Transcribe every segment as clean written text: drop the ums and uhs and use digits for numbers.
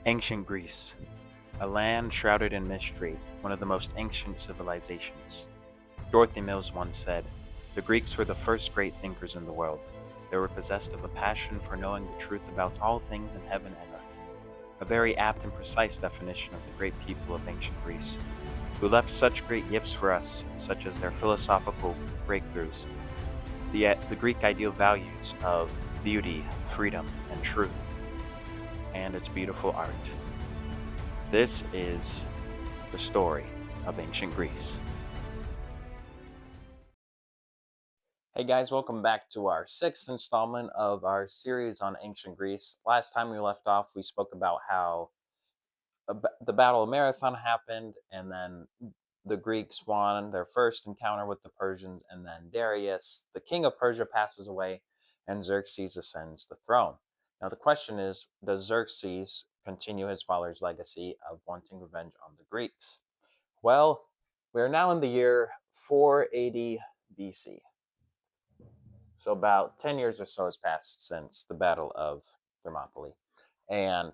Ancient Greece, a land shrouded in mystery, one of the most ancient civilizations. Dorothy Mills once said, "The Greeks were the first great thinkers in the world. They were possessed of a passion for knowing the truth about all things in heaven and earth." A very apt and precise definition of the great people of ancient Greece, who left such great gifts for us, such as their philosophical breakthroughs, the Greek ideal values of beauty, freedom, and truth, and its beautiful art. This is the story of ancient Greece. Hey guys, welcome back to our sixth installment of our series on ancient Greece. Last time we left off, we spoke about how the Battle of Marathon happened, and then the Greeks won their first encounter with the Persians, and then Darius, the king of Persia, passes away, and Xerxes ascends the throne. Now, the question is, does Xerxes continue his father's legacy of wanting revenge on the Greeks? Well, we are now in the year 480 BC. So about 10 years or so has passed since the Battle of Thermopylae. And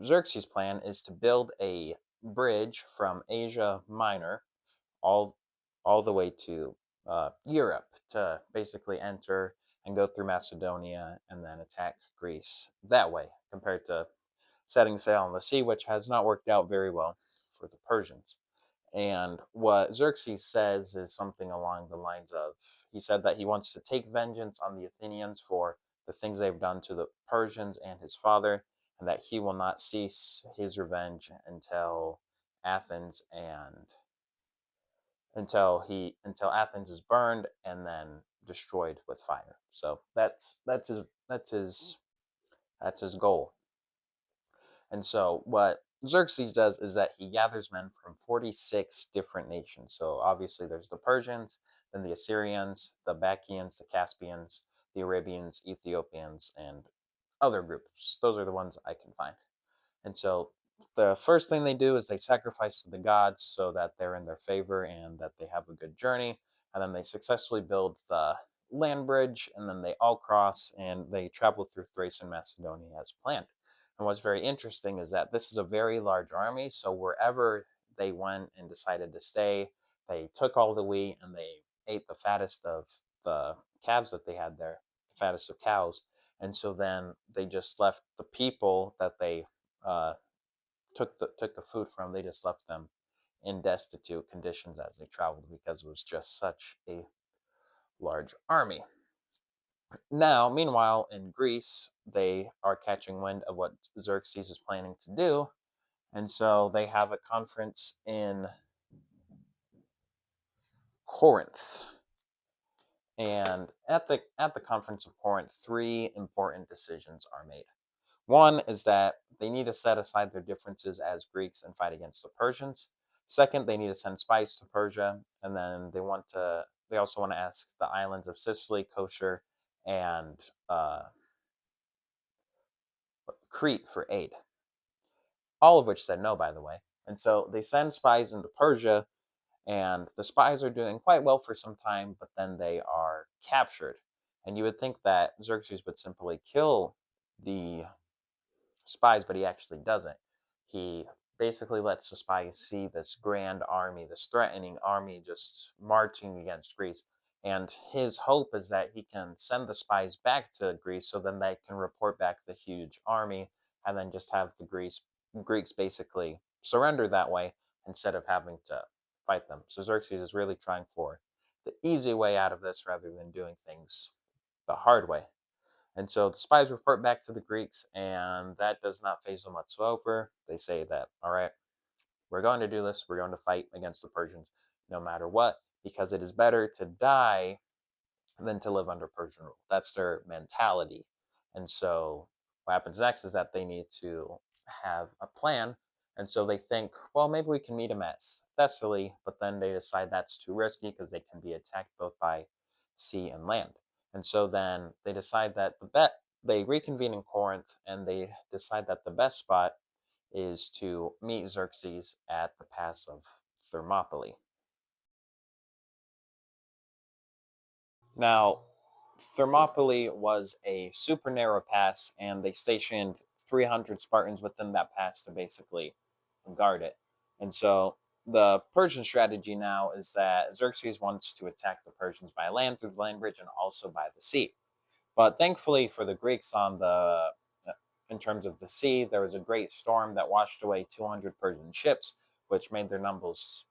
Xerxes' plan is to build a bridge from Asia Minor all, all the way to Europe to basically enter and go through Macedonia and then attack Greece that way, compared to setting sail on the sea, which has not worked out very well for the Persians. And what Xerxes says is something along the lines of, he said that he wants to take vengeance on the Athenians for the things they've done to the Persians and his father, and that he will not cease his revenge until Athens and until Athens is burned and then destroyed with fire. So that's his goal. And so what Xerxes does is that he gathers men from 46 different nations. So obviously there's the Persians, then the Assyrians, the Bactrians, the Caspians, the Arabians, Ethiopians, and other groups. Those are the ones I can find. And so the first thing they do is they sacrifice to the gods so that they're in their favor and that they have a good journey. And then they successfully build the land bridge, and then they all cross and they travel through Thrace and Macedonia as planned. And what's very interesting is that this is a very large army. So wherever they went and decided to stay, they took all the wheat and they ate the fattest of the calves that they had there, the fattest of cows. And so then they just left the people that they uh, took the food from. They just left them in destitute conditions as they traveled because it was just such a large army. Now, meanwhile, in Greece, they are catching wind of what Xerxes is planning to do, and so they have a conference in Corinth. And at the conference of Corinth, three important decisions are made. One is that they need to set aside their differences as Greeks and fight against the Persians. Second, they need to send spies to Persia, and then they also want to ask the islands of Sicily, Kosher, and Crete for aid. All of which said no, by the way. And so they send spies into Persia, and the spies are doing quite well for some time, but then they are captured. And you would think that Xerxes would simply kill the spies, but he actually doesn't. He basically lets the spies see this grand army, this threatening army just marching against Greece. And his hope is that he can send the spies back to Greece so then they can report back the huge army and then just have the Greeks basically surrender that way instead of having to fight them. So Xerxes is really trying for the easy way out of this rather than doing things the hard way. And so the spies report back to the Greeks, and that does not faze them whatsoever. They say that, all right, we're going to do this. We're going to fight against the Persians no matter what, because it is better to die than to live under Persian rule. That's their mentality. And so what happens next is that they need to have a plan. And so they think, well, maybe we can meet them at Thessaly, but then they decide that's too risky because they can be attacked both by sea and land. And so then they decide that they reconvene in Corinth, and they decide that the best spot is to meet Xerxes at the pass of Thermopylae. Now, Thermopylae was a super narrow pass, and they stationed 300 Spartans within that pass to basically guard it. And so the Persian strategy now is that Xerxes wants to attack the Persians by land through the land bridge and also by the sea. But thankfully for the Greeks on the in terms of the sea, there was a great storm that washed away 200 Persian ships, which made their numbers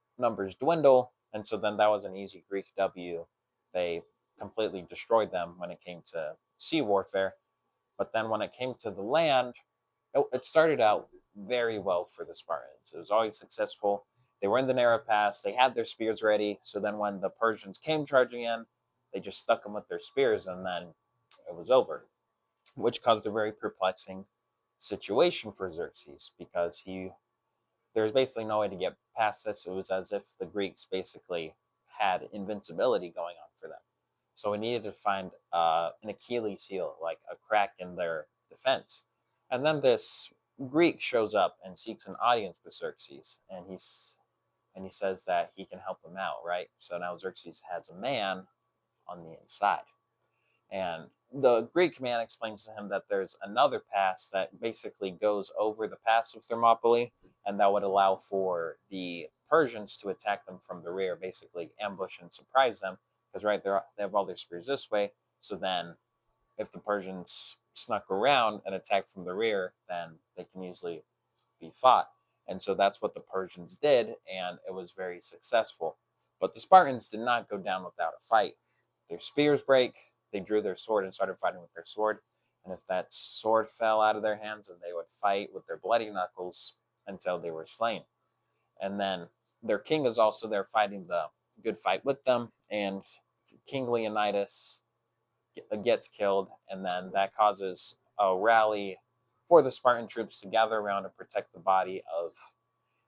dwindle. And so then that was an easy Greek W. They completely destroyed them when it came to sea warfare. But then when it came to the land, it started out very well for the Spartans. It was always successful. They were in the narrow pass. They had their spears ready. So then when the Persians came charging in, they just stuck them with their spears, and then it was over, which caused a very perplexing situation for Xerxes because there was basically no way to get past this. It was as if the Greeks basically had invincibility going on for them. So we needed to find an Achilles heel, like a crack in their defense. And then this Greek shows up and seeks an audience with Xerxes, and he says that he can help him out, right? So now Xerxes has a man on the inside. And the Greek man explains to him that there's another pass that basically goes over the pass of Thermopylae, and that would allow for the Persians to attack them from the rear, basically ambush and surprise them. Because they have all their spears this way. So then, if the Persians snuck around and attacked from the rear, then they can easily be fought. And so that's what the Persians did, and it was very successful. But the Spartans did not go down without a fight. Their spears break, they drew their sword and started fighting with their sword. And if that sword fell out of their hands, then they would fight with their bloody knuckles until they were slain. And then their king is also there fighting the good fight with them. And King Leonidas gets killed, and then that causes a rally for the Spartan troops to gather around and protect the body of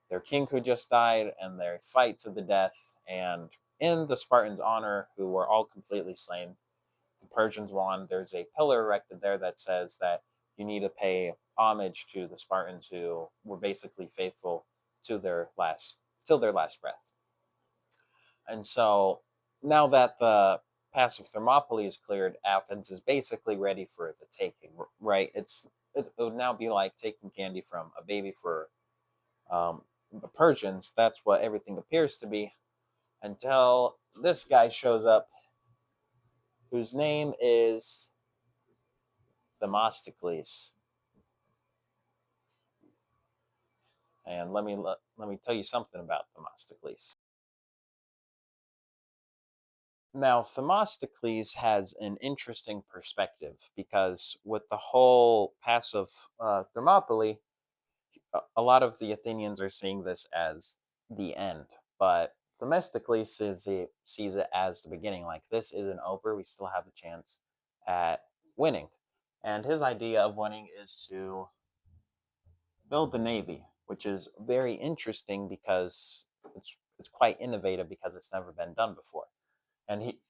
their king who just died, and they fight to the death. And in the Spartans' honor, who were all completely slain, the Persians won. There's a pillar erected there that says that you need to pay homage to the Spartans who were basically faithful to their last till their last breath. And so now that the pass of Thermopylae is cleared, Athens is basically ready for the taking. Right? It would now be like taking candy from a baby for the Persians. That's what everything appears to be until this guy shows up, whose name is Themistocles. And let me tell you something about Themistocles. Now, Themistocles has an interesting perspective because with the whole pass of Thermopylae, a lot of the Athenians are seeing this as the end, but Themistocles sees it as the beginning. Like, this isn't over; we still have a chance at winning. And his idea of winning is to build the navy, which is very interesting because it's quite innovative because it's never been done before.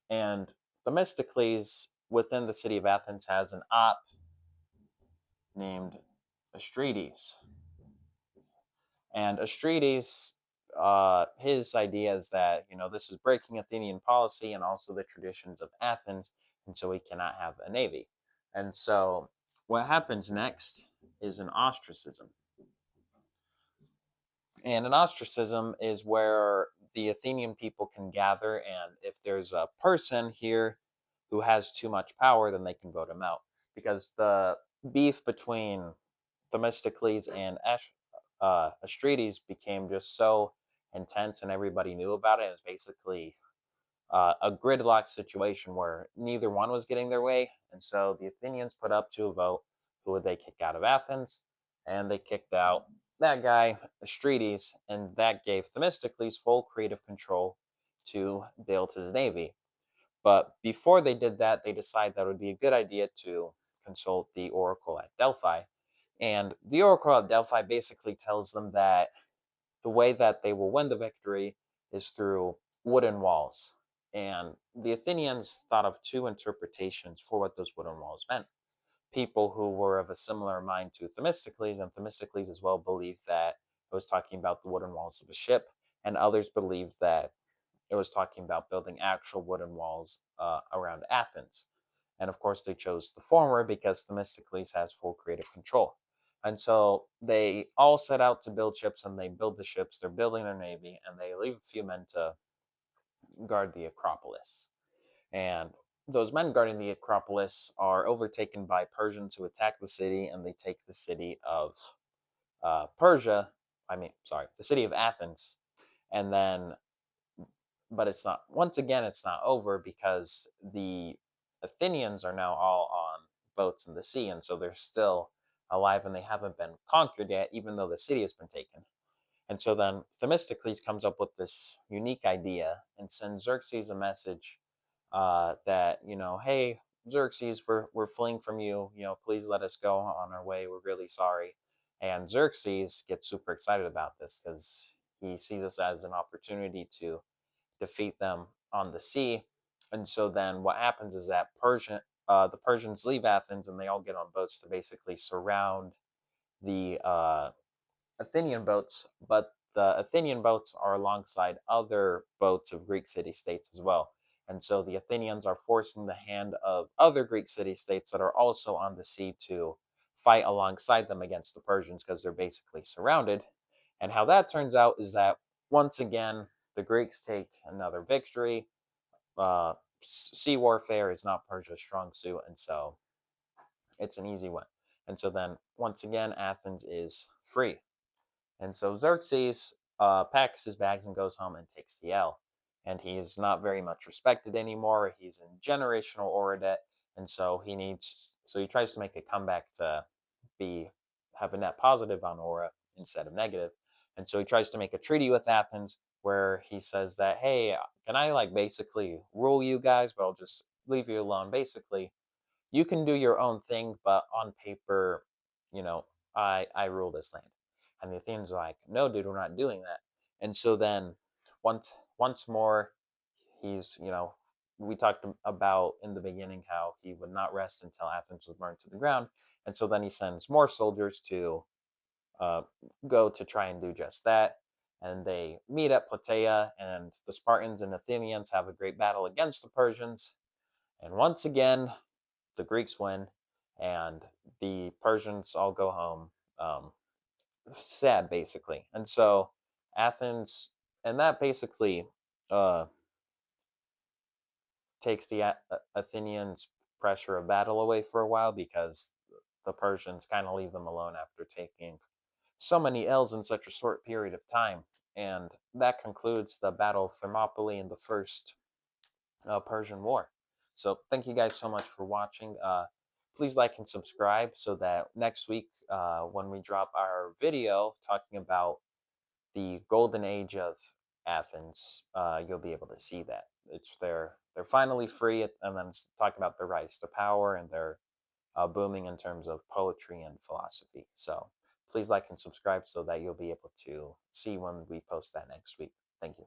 And Themistocles within the city of Athens has an op named Astrides. And Astrides, his idea is that this is breaking Athenian policy and also the traditions of Athens, and so we cannot have a navy. And so what happens next is an ostracism. And an ostracism is where the Athenian people can gather, and if there's a person here who has too much power, then they can vote him out. Because the beef between Themistocles and Astrides became just so intense, and everybody knew about it. It was basically a gridlock situation where neither one was getting their way. And so the Athenians put up to a vote who would they kick out of Athens, and they kicked out that guy, Astrides, and that gave Themistocles full creative control to build his navy. But before they did that, they decided that it would be a good idea to consult the oracle at Delphi. And the oracle at Delphi basically tells them that the way that they will win the victory is through wooden walls. And the Athenians thought of two interpretations for what those wooden walls meant. People who were of a similar mind to Themistocles, and Themistocles as well believed that it was talking about the wooden walls of a ship, and others believed that it was talking about building actual wooden walls around Athens. And of course, they chose the former because Themistocles has full creative control. And so they all set out to build ships, and they build the ships. They're building their navy, and they leave a few men to guard the Acropolis. And those men guarding the Acropolis are overtaken by Persians who attack the city, and they take the city of Persia. I mean, sorry, the city of Athens. And then, but it's not, once again, it's not over because the Athenians are now all on boats in the sea. And so they're still alive and they haven't been conquered yet, even though the city has been taken. And so then Themistocles comes up with this unique idea and sends Xerxes a message that, hey, Xerxes, we're fleeing from you. Please let us go on our way. We're really sorry. And Xerxes gets super excited about this because he sees this as an opportunity to defeat them on the sea. And so then what happens is that the Persians leave Athens and they all get on boats to basically surround the Athenian boats, but the Athenian boats are alongside other boats of Greek city states as well. And so the Athenians are forcing the hand of other Greek city states that are also on the sea to fight alongside them against the Persians because they're basically surrounded. And how that turns out is that once again, the Greeks take another victory. Sea warfare is not Persia's strong suit, and so it's an easy win. And so then, once again, Athens is free. And so Xerxes packs his bags and goes home and takes the L. And he's not very much respected anymore. He's in generational aura debt, and so he tries to make a comeback to be have a net positive on aura instead of negative. And so he tries to make a treaty with Athens where he says that, hey, can I like basically rule you guys, but I'll just leave you alone. Basically, you can do your own thing, but on paper, you know, I rule this land. And the Athenians are like, no, dude, we're not doing that. And so then once more, he's, we talked about in the beginning how he would not rest until Athens was burned to the ground. And so then he sends more soldiers to uh, go to try and do just that. And they meet at Plataea, and the Spartans and Athenians have a great battle against the Persians. And once again, the Greeks win, and the Persians all go home. Sad, basically. And so Athens, and that basically uh, takes the Athenians' pressure of battle away for a while because the Persians kind of leave them alone after taking so many L's in such a short period of time. And that concludes the Battle of Thermopylae in the first Persian War. So thank you guys so much for watching. Please like and subscribe so that next week, when we drop our video talking about the golden age of Athens, you'll be able to see that they're finally free, and then talk about their rise to power, and they're booming in terms of poetry and philosophy. So please like and subscribe so that you'll be able to see when we post that next week. Thank you.